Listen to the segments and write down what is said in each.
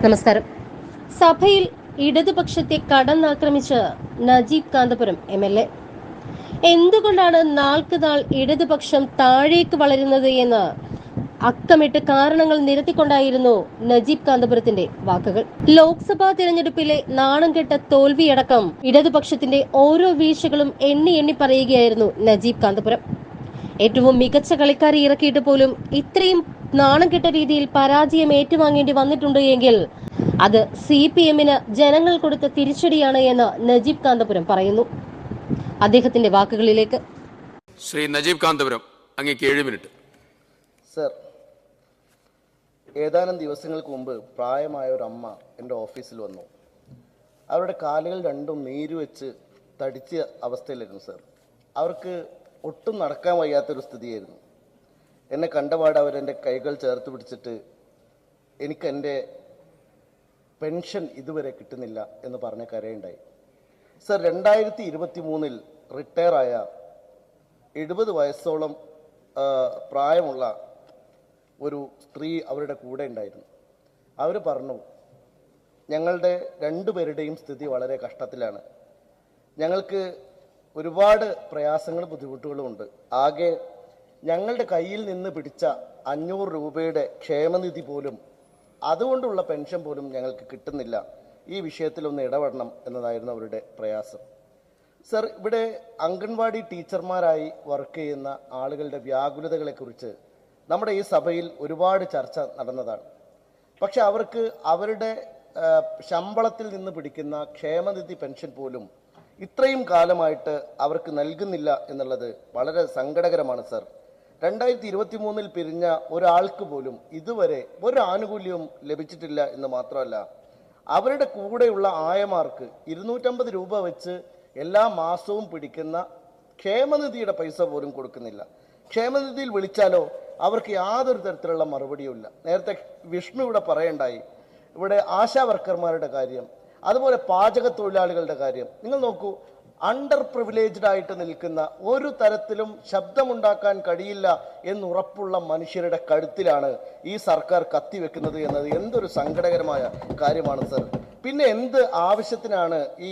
നമസ്കാരം. സഭയിൽ ഇടതുപക്ഷത്തെ കടന്നാക്രമിച്ച് നജീബ് കാന്തപുരം MLA. എന്തുകൊണ്ടാണ് നാൾക്ക് നാൾ ഇടതുപക്ഷം താഴേക്ക് വളരുന്നത് എന്ന് അക്കമിട്ട് കാരണങ്ങൾ നിരത്തിക്കൊണ്ടായിരുന്നു നജീബ് കാന്തപുരത്തിന്റെ വാക്കുകൾ. ലോക്സഭാ തിരഞ്ഞെടുപ്പിലെ നാണം കെട്ട തോൽവിയടക്കം ഇടതുപക്ഷത്തിന്റെ ഓരോ വീഴ്ചകളും എണ്ണി പറയുകയായിരുന്നു നജീബ് കാന്തപുരം. ഏറ്റവും മികച്ച കളിക്കാരെ ഇറക്കിയിട്ട് പോലും ഇത്രയും നാണം കെട്ട രീതിയിൽ പരാജയം ഏറ്റുവാങ്ങേണ്ടി വന്നിട്ടുണ്ട് എങ്കിൽ അത് CPM-ന് ജനങ്ങൾ കൊടുത്ത തിരിച്ചടിയാണ് എന്ന് നജീബ് കാന്തപുരം പറയുന്നു. അദ്ദേഹത്തിന്റെ വാക്കുകളിലേക്ക്. ശ്രീ നജീബ് കാന്തപുരം, അങ്ങേക്ക് 7 മിനിറ്റ്. സർ, ഏതാനും ദിവസങ്ങൾക്ക് മുമ്പ് പ്രായമായ ഒരു അമ്മ എൻ്റെ ഓഫീസിൽ വന്നു. അവരുടെ കാലുകൾ രണ്ടും നീരുവെച്ച് തടിച്ച അവസ്ഥയിലായിരുന്നു സർ. അവർക്ക് ഒട്ടും നടക്കാൻ വയ്യാത്തൊരു സ്ഥിതിയായിരുന്നു. എന്നെ കണ്ടപാട് അവരെൻ്റെ കൈകൾ ചേർത്ത് പിടിച്ചിട്ട് എനിക്ക് എൻ്റെ പെൻഷൻ ഇതുവരെ കിട്ടുന്നില്ല എന്ന് പറഞ്ഞ കരയുണ്ടായി. സർ, 2023 റിട്ടയറായ 70 വയസ്സോളം പ്രായമുള്ള ഒരു സ്ത്രീ അവരുടെ കൂടെ ഉണ്ടായിരുന്നു. അവർ പറഞ്ഞു, ഞങ്ങളുടെ രണ്ടുപേരുടെയും സ്ഥിതി വളരെ കഷ്ടത്തിലാണ്. ഞങ്ങൾക്ക് ഒരുപാട് പ്രയാസങ്ങളും ബുദ്ധിമുട്ടുകളും ഉണ്ട്. ആകെ ഞങ്ങളുടെ കയ്യിൽ നിന്ന് പിടിച്ച 500 രൂപയുടെ ക്ഷേമനിധി പോലും, അതുകൊണ്ടുള്ള പെൻഷൻ പോലും ഞങ്ങൾക്ക് കിട്ടുന്നില്ല. ഈ വിഷയത്തിലൊന്ന് ഇടപെടണം എന്നതായിരുന്നു അവരുടെ പ്രയാസം. സർ, ഇവിടെ അംഗൻവാടി ടീച്ചർമാരായി വർക്ക് ചെയ്യുന്ന ആളുകളുടെ വ്യാകുലതകളെക്കുറിച്ച് നമ്മുടെ ഈ സഭയിൽ ഒരുപാട് ചർച്ച നടന്നതാണ്. പക്ഷെ അവർക്ക് അവരുടെ ശമ്പളത്തിൽ നിന്ന് പിടിക്കുന്ന ക്ഷേമനിധി പെൻഷൻ പോലും ഇത്രയും കാലമായിട്ട് അവർക്ക് നൽകുന്നില്ല എന്നുള്ളത് വളരെ സങ്കടകരമാണ് സർ. 2023 പിരിഞ്ഞ ഒരാൾക്ക് പോലും ഇതുവരെ ഒരു ആനുകൂല്യവും ലഭിച്ചിട്ടില്ല എന്ന് മാത്രമല്ല, അവരുടെ കൂടെയുള്ള ആയമാർക്ക് 250 രൂപ വെച്ച് എല്ലാ മാസവും പിടിക്കുന്ന ക്ഷേമനിധിയുടെ പൈസ പോലും കൊടുക്കുന്നില്ല. ക്ഷേമനിധിയിൽ വിളിച്ചാലോ അവർക്ക് യാതൊരു തരത്തിലുള്ള മറുപടിയുമില്ല. നേരത്തെ വിഷ്ണു ഇവിടെ പറയണ്ടായി, ഇവിടെ ആശാ വർക്കർമാരുടെ കാര്യം, അതുപോലെ പാചക തൊഴിലാളികളുടെ കാര്യം. നിങ്ങൾ നോക്കൂ, അണ്ടർ പ്രിവിലേജ്ഡ് ആയിട്ട് നിൽക്കുന്ന, ഒരു തരത്തിലും ശബ്ദമുണ്ടാക്കാൻ കഴിയില്ല എന്നുറപ്പുള്ള മനുഷ്യരുടെ കഴുത്തിലാണ് ഈ സർക്കാർ കത്തിവെക്കുന്നത് എന്നത് എന്തൊരു സങ്കടകരമായ കാര്യമാണ് സർ. പിന്നെ എന്ത് ആവശ്യത്തിനാണ് ഈ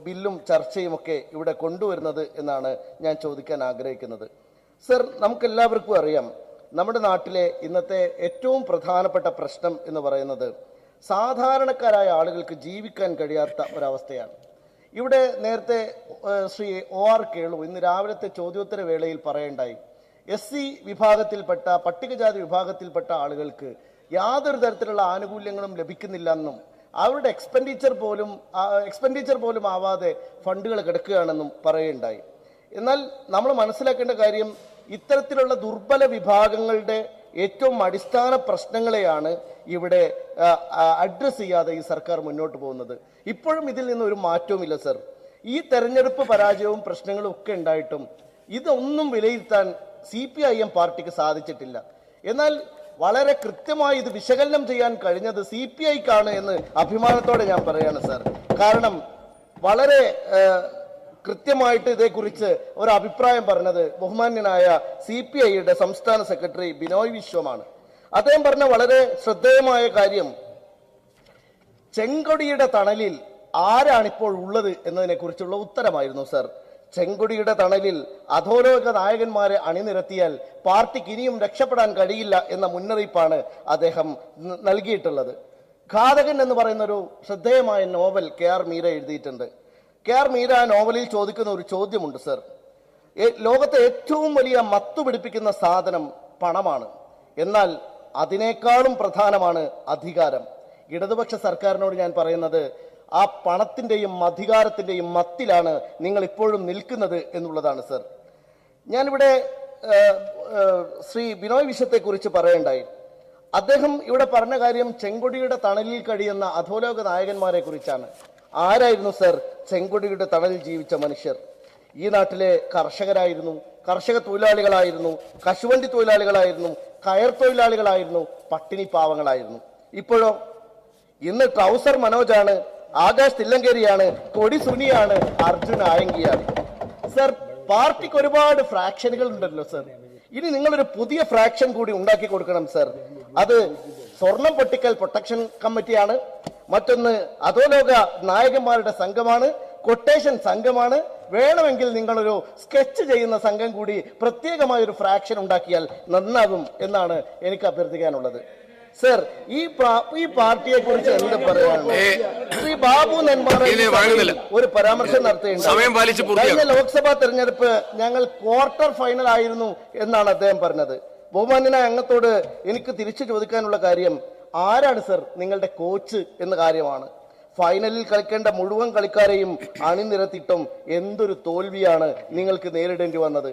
ബില്ലും ചർച്ചയും ഒക്കെ ഇവിടെ കൊണ്ടുവരുന്നത് എന്നാണ് ഞാൻ ചോദിക്കാൻ ആഗ്രഹിക്കുന്നത്. സർ, നമുക്കെല്ലാവർക്കും അറിയാം, നമ്മുടെ നാട്ടിലെ ഇന്നത്തെ ഏറ്റവും പ്രധാനപ്പെട്ട പ്രശ്നം എന്ന് പറയുന്നത് സാധാരണക്കാരായ ആളുകൾക്ക് ജീവിക്കാൻ കഴിയാത്ത ഒരവസ്ഥയാണ്. ഇവിടെ നേരത്തെ ശ്രീ OR കേളു ഇന്ന് രാവിലത്തെ ചോദ്യോത്തര വേളയിൽ പറയേണ്ടായി, SC വിഭാഗത്തിൽപ്പെട്ട പട്ടികജാതി വിഭാഗത്തിൽപ്പെട്ട ആളുകൾക്ക് യാതൊരു തരത്തിലുള്ള ആനുകൂല്യങ്ങളും ലഭിക്കുന്നില്ല എന്നും അവരുടെ എക്സ്പെൻഡിച്ചർ പോലും ആവാതെ ഫണ്ടുകൾ കിടക്കുകയാണെന്നും പറയുകയുണ്ടായി. എന്നാൽ നമ്മൾ മനസ്സിലാക്കേണ്ട കാര്യം, ഇത്തരത്തിലുള്ള ദുർബല വിഭാഗങ്ങളുടെ ഏറ്റവും അടിസ്ഥാന പ്രശ്നങ്ങളെയാണ് ഇവിടെ അഡ്രസ് ചെയ്യാതെ ഈ സർക്കാർ മുന്നോട്ട് പോകുന്നത്. ഇപ്പോഴും ഇതിൽ നിന്ന് ഒരു മാറ്റവുമില്ല സർ. ഈ തെരഞ്ഞെടുപ്പ് പരാജയവും പ്രശ്നങ്ങളും ഒക്കെ ഉണ്ടായിട്ടും ഇതൊന്നും വിലയിരുത്താൻ CPIM പാർട്ടിക്ക് സാധിച്ചിട്ടില്ല. എന്നാൽ വളരെ കൃത്യമായി ഇത് വിശകലനം ചെയ്യാൻ കഴിഞ്ഞത് CPIക്കാണ് എന്ന് അഭിമാനത്തോടെ ഞാൻ പറയാണ് സർ. കാരണം വളരെ കൃത്യമായിട്ട് ഇതേക്കുറിച്ച് ഒരു അഭിപ്രായം പറഞ്ഞത് ബഹുമാന്യനായ CPIയുടെ സംസ്ഥാന സെക്രട്ടറി ബിനോയ് വിശ്വമാണ്. അദ്ദേഹം പറഞ്ഞ വളരെ ശ്രദ്ധേയമായ കാര്യം, ചെങ്കൊടിയുടെ തണലിൽ ആരാണിപ്പോൾ ഉള്ളത് എന്നതിനെ കുറിച്ചുള്ള ഉത്തരമായിരുന്നു സർ. ചെങ്കൊടിയുടെ തണലിൽ അധോലോക നായകന്മാരെ അണിനിരത്തിയാൽ പാർട്ടിക്ക് ഇനിയും രക്ഷപ്പെടാൻ കഴിയില്ല എന്ന മുന്നറിയിപ്പാണ് അദ്ദേഹം നൽകിയിട്ടുള്ളത്. ഘാതകൻ എന്ന് പറയുന്ന ഒരു ശ്രദ്ധേയമായ നോവൽ KR മീര എഴുതിയിട്ടുണ്ട്. KR മീര ആ നോവലിൽ ചോദിക്കുന്ന ഒരു ചോദ്യമുണ്ട് സർ. ലോകത്തെ ഏറ്റവും വലിയ മത്തു പിടിപ്പിക്കുന്ന സാധനം പണമാണ്, എന്നാൽ അതിനേക്കാളും പ്രധാനമാണ് അധികാരം. ഇടതുപക്ഷ സർക്കാരിനോട് ഞാൻ പറയുന്നത്, ആ പണത്തിന്റെയും അധികാരത്തിന്റെയും മത്തിലാണ് നിങ്ങൾ ഇപ്പോഴും നിൽക്കുന്നത് എന്നുള്ളതാണ് സർ. ഞാനിവിടെ ശ്രീ ബിനോയ് വിശ്വത്തെക്കുറിച്ച് പറയേണ്ടായി. അദ്ദേഹം ഇവിടെ പറഞ്ഞ കാര്യം ചെങ്കൊടിയുടെ തണലിൽ കഴിയുന്ന അധോലോക നായകന്മാരെ കുറിച്ചാണ്. ആരായിരുന്നു സർ ചെങ്കൊടിയുടെ തണലിൽ ജീവിച്ച മനുഷ്യർ? ഈ നാട്ടിലെ കർഷകരായിരുന്നു, കർഷക തൊഴിലാളികളായിരുന്നു, കശുവണ്ടി തൊഴിലാളികളായിരുന്നു, കയർ തൊഴിലാളികളായിരുന്നു, പട്ടിണി പാവങ്ങളായിരുന്നു. ഇപ്പോഴോ ഇന്ന് ട്രൗസർ മനോജാണ്, ആകാശ് തില്ലങ്കേരിയാണ്, കൊടി സുനിയാണ്, അർജുൻ ആയങ്കിയാണ്. സർ, പാർട്ടിക്ക് ഒരുപാട് ഫ്രാക്ഷനുകൾ ഉണ്ടല്ലോ സർ. ഇനി നിങ്ങളൊരു പുതിയ ഫ്രാക്ഷൻ കൂടി ഉണ്ടാക്കി കൊടുക്കണം സർ. അത് സ്വർണം പൊട്ടിക്കൽ പ്രൊട്ടക്ഷൻ കമ്മിറ്റിയാണ്, മറ്റൊന്ന് അധോലോക നായകന്മാരുടെ സംഘമാണ്, കൊട്ടേഷൻ സംഘമാണ്. വേണമെങ്കിൽ നിങ്ങളൊരു സ്കെച്ച് ചെയ്യുന്ന സംഘം കൂടി പ്രത്യേകമായ ഒരു ഫ്രാക്ഷൻ ഉണ്ടാക്കിയാൽ നന്നാകും എന്നാണ് എനിക്ക് അഭ്യർത്ഥിക്കാനുള്ളത്. സർ, ഈ പാർട്ടിയെ കുറിച്ച് എന്ത് പറയാനുള്ളത്? ശ്രീ ബാബു നെന്മാറ ഒരു പരാമർശം നടത്തുകയുണ്ടായി. കഴിഞ്ഞ ലോക്സഭാ തെരഞ്ഞെടുപ്പ് ഞങ്ങൾ ക്വാർട്ടർ ഫൈനൽ ആയിരുന്നു എന്നാണ് അദ്ദേഹം പറഞ്ഞത്. ബഹുമാന്യനായ അംഗത്തോട് എനിക്ക് തിരിച്ചു ചോദിക്കാനുള്ള കാര്യം, ആരാണ് സർ നിങ്ങളുടെ കോച്ച് എന്ന കാര്യമാണ്. ഫൈനലിൽ കളിക്കേണ്ട മുഴുവൻ കളിക്കാരെയും അണിനിരത്തിയിട്ടും എന്തൊരു തോൽവിയാണ് നിങ്ങൾക്ക് നേരിടേണ്ടി വന്നത്.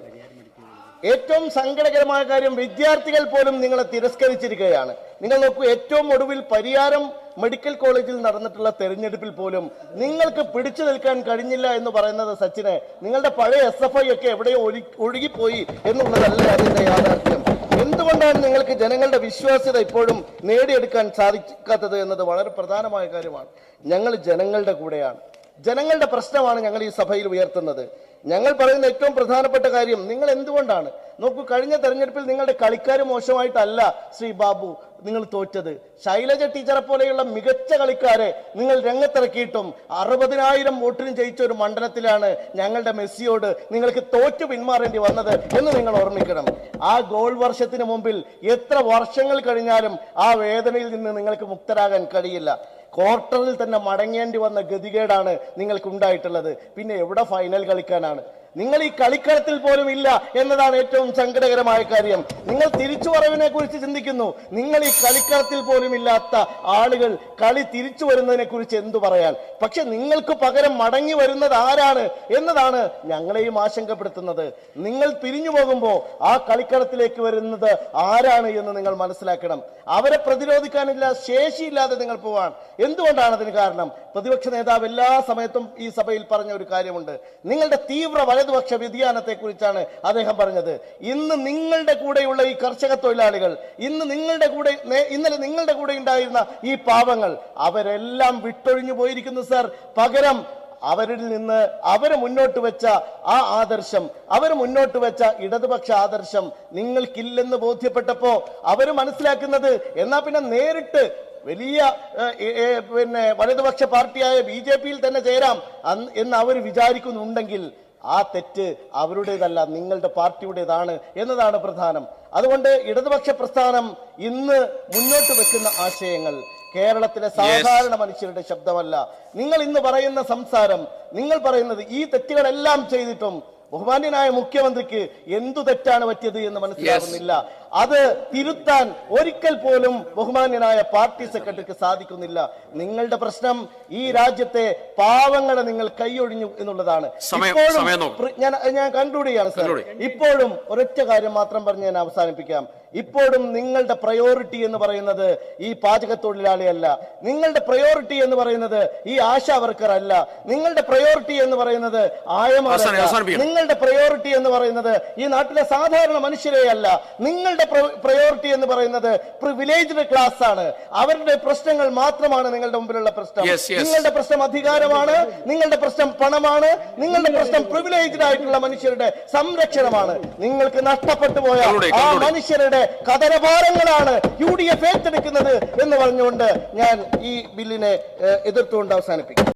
ഏറ്റവും സങ്കടകരമായ കാര്യം, വിദ്യാർത്ഥികൾ പോലും നിങ്ങളെ തിരസ്കരിച്ചിരിക്കുകയാണ്. നിങ്ങൾ നോക്കൂ, ഏറ്റവും ഒടുവിൽ പരിയാരം മെഡിക്കൽ കോളേജിൽ നടന്നിട്ടുള്ള തെരഞ്ഞെടുപ്പിൽ പോലും നിങ്ങൾക്ക് പിടിച്ചു നിൽക്കാൻ കഴിഞ്ഞില്ല എന്ന് പറയുന്നത് സച്ചിനെ, നിങ്ങളുടെ പഴയ SFI ഒക്കെ എവിടെയോ ഒഴുകിപ്പോയി എന്നുള്ളതല്ല അതിന്റെ യാഥാർത്ഥ്യം. എന്തുകൊണ്ടാണ് നിങ്ങൾക്ക് ജനങ്ങളുടെ വിശ്വാസ്യത ഇപ്പോഴും നേടിയെടുക്കാൻ സാധിക്കാത്തത് എന്നത് വളരെ പ്രധാനമായ കാര്യമാണ്. ഞങ്ങൾ ജനങ്ങളുടെ കൂടെയാണ്. ജനങ്ങളുടെ പ്രശ്നമാണ് ഞങ്ങൾ ഈ സഭയിൽ ഉയർത്തുന്നത്. ഞങ്ങൾ പറയുന്ന ഏറ്റവും പ്രധാനപ്പെട്ട കാര്യം, നിങ്ങൾ എന്തുകൊണ്ടാണ് നോക്കൂ, കഴിഞ്ഞ തെരഞ്ഞെടുപ്പിൽ നിങ്ങളുടെ കളിക്കാർ മോശമായിട്ടല്ല ശ്രീ ബാബു നിങ്ങൾ തോറ്റത്. ശൈലജ ടീച്ചറെ പോലെയുള്ള മികച്ച കളിക്കാരെ നിങ്ങൾ രംഗത്തിറക്കിയിട്ടും 60,000 വോട്ടിന് ജയിച്ച ഒരു മണ്ഡലത്തിലാണ് ഞങ്ങളുടെ മെസ്സിയോട് നിങ്ങൾക്ക് തോറ്റു പിന്മാറേണ്ടി വന്നത് എന്ന് നിങ്ങൾ ഓർമ്മിക്കണം. ആ ഗോൾ വർഷത്തിന് മുമ്പിൽ എത്ര വർഷങ്ങൾ കഴിഞ്ഞാലും ആ വേദനയിൽ നിന്ന് നിങ്ങൾക്ക് മുക്തരാകാൻ കഴിയില്ല. ക്വാർട്ടറിൽ തന്നെ മടങ്ങേണ്ടി വന്ന ഗതികേടാണ് നിങ്ങൾക്ക് ഉണ്ടായിട്ടുള്ളത്. പിന്നെ എവിടെ ഫൈനൽ കളിക്കാനാണ്? നിങ്ങൾ ഈ കളിക്കളത്തിൽ പോലും ഇല്ല എന്നതാണ് ഏറ്റവും സങ്കടകരമായ കാര്യം. നിങ്ങൾ തിരിച്ചുവരവിനെ കുറിച്ച് ചിന്തിക്കുന്നു, നിങ്ങൾ ഈ കളിക്കളത്തിൽ പോലും ഇല്ലാത്ത ആളുകൾ കളി തിരിച്ചു വരുന്നതിനെ കുറിച്ച് എന്തു പറയാൻ? പക്ഷെ നിങ്ങൾക്ക് പകരം മടങ്ങി വരുന്നത് ആരാണ് എന്നതാണ് ഞങ്ങളെയും ആശങ്കപ്പെടുത്തുന്നത്. നിങ്ങൾ പിരിഞ്ഞു പോകുമ്പോൾ ആ കളിക്കളത്തിലേക്ക് വരുന്നത് ആരാണ് എന്ന് നിങ്ങൾ മനസ്സിലാക്കണം. അവരെ പ്രതിരോധിക്കാനില്ല, ശേഷിയില്ലാതെ നിങ്ങൾ പോവാൻ. എന്തുകൊണ്ടാണ് അതിന് കാരണം? പ്രതിപക്ഷ നേതാവ് എല്ലാ സമയത്തും ഈ സഭയിൽ പറഞ്ഞ ഒരു കാര്യമുണ്ട്. നിങ്ങളുടെ തീവ്ര വലതുപക്ഷ വ്യതിയാനത്തെ കുറിച്ചാണ് അദ്ദേഹം പറഞ്ഞത്. ഇന്ന് നിങ്ങളുടെ കൂടെയുള്ള ഈ കർഷക തൊഴിലാളികൾ, ഇന്നലെ നിങ്ങളുടെ കൂടെ ഉണ്ടായിരുന്ന ഈ പാവങ്ങൾ, അവരെല്ലാം വിട്ടൊഴിഞ്ഞു പോയിരിക്കുന്നു സർ. പകരം അവരിൽ നിന്ന് അവർ മുന്നോട്ട് വെച്ച ആ ആദർശം, അവർ മുന്നോട്ട് വെച്ച ഇടതുപക്ഷ ആദർശം നിങ്ങൾക്കില്ലെന്ന് ബോധ്യപ്പെട്ടപ്പോ അവർ മനസ്സിലാക്കുന്നത് എന്നാ പിന്നെ നേരിട്ട് വലിയ വലതുപക്ഷ പാർട്ടിയായ BJP-യിൽ തന്നെ ചേരാം എന്ന് അവർ വിചാരിക്കുന്നുണ്ടെങ്കിൽ ആ തെറ്റ് അവരുടേതല്ല, നിങ്ങളുടെ പാർട്ടിയുടേതാണ് എന്നതാണ് പ്രധാനം. അതുകൊണ്ട് ഇടതുപക്ഷ പ്രസ്ഥാനം ഇന്ന് മുന്നോട്ട് വെക്കുന്ന ആശയങ്ങൾ കേരളത്തിലെ സാധാരണ മനുഷ്യരുടെ ശബ്ദമല്ല. നിങ്ങൾ ഇന്ന് പറയുന്ന സംസാരം, നിങ്ങൾ പറയുന്നത് ഈ തെറ്റുകളെല്ലാം ചെയ്തിട്ടും ബഹുമാന്യനായ മുഖ്യമന്ത്രിക്ക് എന്തു തെറ്റാണ് പറ്റിയത് എന്ന് മനസ്സിലാകുന്നില്ല. അത് തിരുത്താൻ ഒരിക്കൽ പോലും ബഹുമാന്യനായ പാർട്ടി സെക്രട്ടറിക്ക് സാധിക്കുന്നില്ല. നിങ്ങളുടെ പ്രശ്നം ഈ രാജ്യത്തെ പാവങ്ങളെ നിങ്ങൾ കൈയൊഴിഞ്ഞു എന്നുള്ളതാണ്. ഞാൻ കൺക്ലൂഡ് ചെയ്യാണ് സർ. ഇപ്പോഴും ഒരൊറ്റ കാര്യം മാത്രം പറഞ്ഞ് ഞാൻ അവസാനിപ്പിക്കാം. ഇപ്പോഴും നിങ്ങളുടെ പ്രയോറിറ്റി എന്ന് പറയുന്നത് ഈ പാചക തൊഴിലാളിയല്ല, നിങ്ങളുടെ പ്രയോറിറ്റി എന്ന് പറയുന്നത് ഈ ആശാ വർക്കർ അല്ല, നിങ്ങളുടെ പ്രയോറിറ്റി എന്ന് പറയുന്നത് ആയമാരല്ല, നിങ്ങളുടെ പ്രയോറിറ്റി എന്ന് പറയുന്നത് ഈ നാട്ടിലെ സാധാരണ മനുഷ്യരെ അല്ല. നിങ്ങളുടെ പ്രയോറിറ്റി എന്ന് പറയുന്നത് പ്രിവിലേജ്ഡ് ക്ലാസ് ആണ്. അവരുടെ പ്രശ്നങ്ങൾ മാത്രമാണ് നിങ്ങളുടെ മുമ്പിലുള്ള പ്രശ്നം. നിങ്ങളുടെ പ്രശ്നം അധികാരമാണ്, നിങ്ങളുടെ പ്രശ്നം പണമാണ്, നിങ്ങളുടെ പ്രശ്നം പ്രിവിലേജ്ഡ് ആയിട്ടുള്ള മനുഷ്യരുടെ സംരക്ഷണമാണ്. നിങ്ങൾക്ക് നഷ്ടപ്പെട്ടു പോയ ആ മനുഷ്യരുടെ കഥനഭാരങ്ങളാണ് UDF ഏറ്റെടുക്കുന്നത് എന്ന് പറഞ്ഞുകൊണ്ട് ഞാൻ ഈ ബില്ലിനെ എതിർത്തുകൊണ്ട് അവസാനിപ്പിക്കും.